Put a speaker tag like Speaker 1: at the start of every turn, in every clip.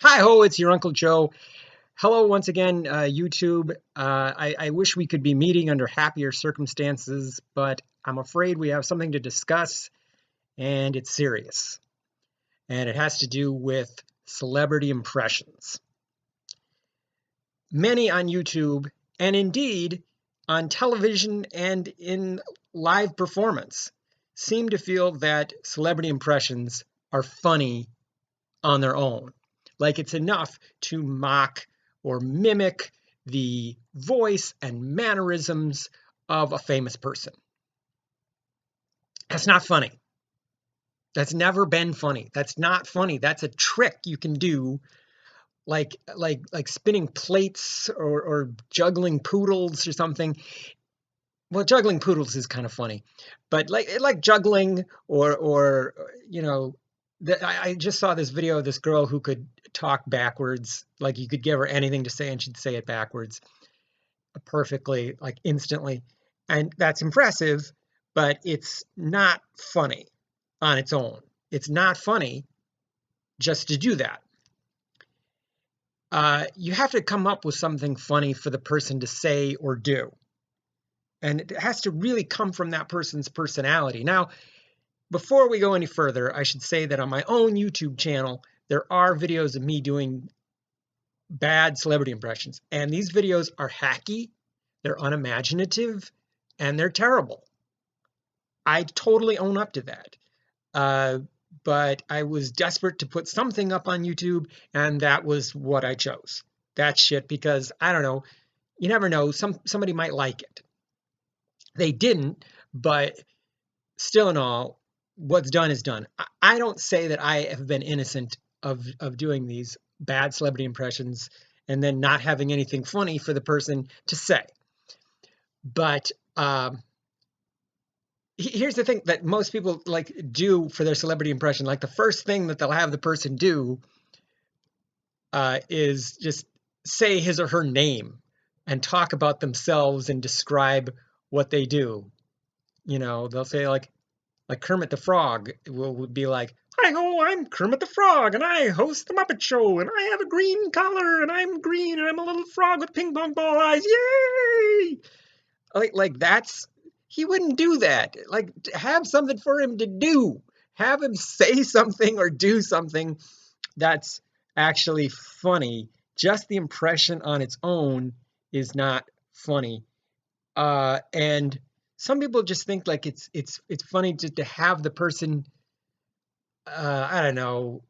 Speaker 1: Hi ho, it's your Uncle Joe. Hello once again, YouTube. I wish we could be meeting under happier circumstances, but I'm afraid we have something to discuss, and it's serious. And it has to do with celebrity impressions. Many on YouTube, and indeed on television and in live performance, seem to feel that celebrity impressions are funny on their own. Like it's enough to mock or mimic the voice and mannerisms of a famous person. That's not funny. That's never been funny. That's not funny. That's a trick you can do, like spinning plates or juggling poodles or something. Well, juggling poodles is kind of funny, but like juggling or you know, I just saw this video of this girl who could talk backwards. Like you could give her anything to say and she'd say it backwards perfectly, like instantly, and that's impressive. But it's not funny on its own. It's not funny just to do that. You have to come up with something funny for the person to say or do. And it has to really come from that person's personality. Now, before we go any further, I should say that on my own YouTube channel, there are videos of me doing bad celebrity impressions. And these videos are hacky, they're unimaginative, and they're terrible. I totally own up to that. But I was desperate to put something up on YouTube, and that was what I chose. That shit, because I don't know, you never know, somebody might like it. They didn't, but still in all, what's done is done. I don't say that I have been innocent of doing these bad celebrity impressions and then not having anything funny for the person to say. But here's the thing that most people like do for their celebrity impression. Like the first thing that they'll have the person do is just say his or her name and talk about themselves and describe what they do. You know, they'll say like Kermit the Frog would be like, "Hi ho, I'm Kermit the Frog, and I host the Muppet Show, and I have a green collar, and I'm green, and I'm a little frog with ping pong ball eyes, yay!" Like that's he wouldn't do that. Like have something for him to do. Have him say something or do something that's actually funny. Just the impression on its own is not funny. And some people just think like it's funny to have the person I don't know,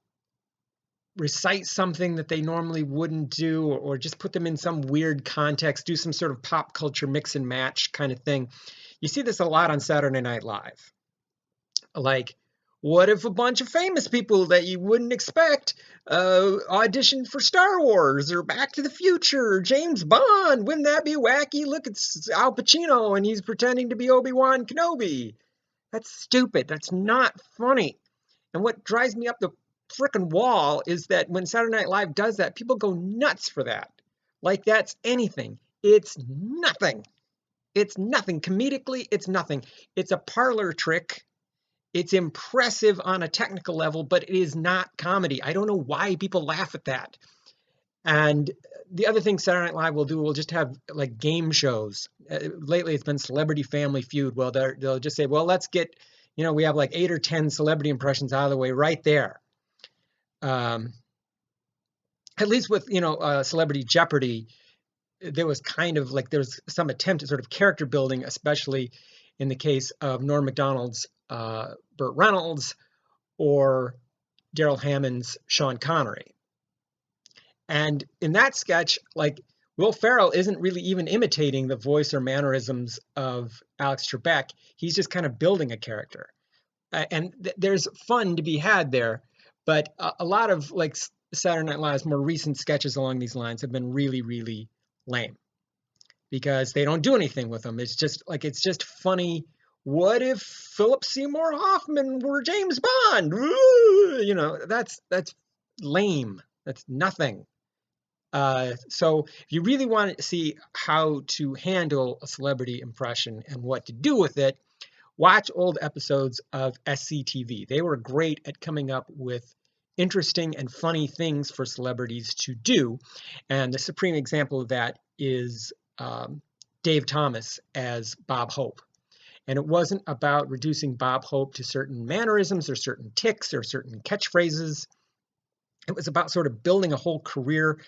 Speaker 1: recite something that they normally wouldn't do, or just put them in some weird context, do some sort of pop culture mix and match kind of thing. You see this a lot on Saturday Night Live. Like, what if a bunch of famous people that you wouldn't expect auditioned for Star Wars or Back to the Future or James Bond? Wouldn't that be wacky? Look, it's Al Pacino and he's pretending to be Obi-Wan Kenobi. That's stupid. That's not funny. And what drives me up the frickin' wall is that when Saturday Night Live does that, people go nuts for that. Like that's anything. It's nothing. It's nothing. Comedically, it's nothing. It's a parlor trick. It's impressive on a technical level, but it is not comedy. I don't know why people laugh at that. And the other thing Saturday Night Live will do, we'll just have like game shows. Lately, it's been Celebrity Family Feud. Well, they'll just say, well, let's get, we have like 8 or 10 celebrity impressions out of the way right there. At least with, Celebrity Jeopardy, there was kind of like there was some attempt at sort of character building, especially in the case of Norm Macdonald's Burt Reynolds or Daryl Hammond's Sean Connery. And in that sketch, like Will Ferrell isn't really even imitating the voice or mannerisms of Alex Trebek. He's just kind of building a character. And there's fun to be had there. But a lot of like Saturday Night Live's more recent sketches along these lines have been really, really lame because they don't do anything with them. It's just funny. What if Philip Seymour Hoffman were James Bond? Ooh, that's lame. That's nothing. So if you really want to see how to handle a celebrity impression and what to do with it, watch old episodes of SCTV. They were great at coming up with interesting and funny things for celebrities to do. And the supreme example of that is Dave Thomas as Bob Hope. And it wasn't about reducing Bob Hope to certain mannerisms or certain tics or certain catchphrases. It was about sort of building a whole career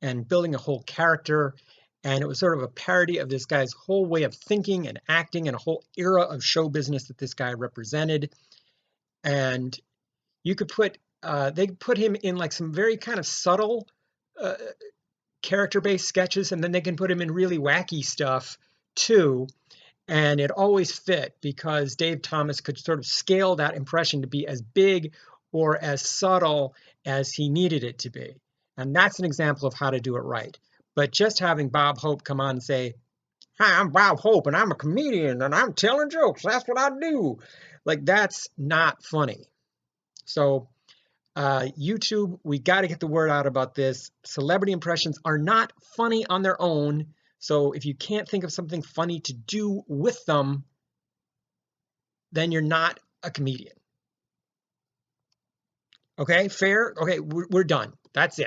Speaker 1: and building a whole character. And it was sort of a parody of this guy's whole way of thinking and acting and a whole era of show business that this guy represented. And you could put, they put him in like some very kind of subtle uh, character-based sketches, and then they can put him in really wacky stuff too. And it always fit because Dave Thomas could sort of scale that impression to be as big or as subtle as he needed it to be. And that's an example of how to do it right. But just having Bob Hope come on and say, "Hi, I'm Bob Hope and I'm a comedian and I'm telling jokes. That's what I do." Like, that's not funny. So, YouTube, we got to get the word out about this. Celebrity impressions are not funny on their own. So if you can't think of something funny to do with them, then you're not a comedian. Okay, fair? Okay, we're done. That's it.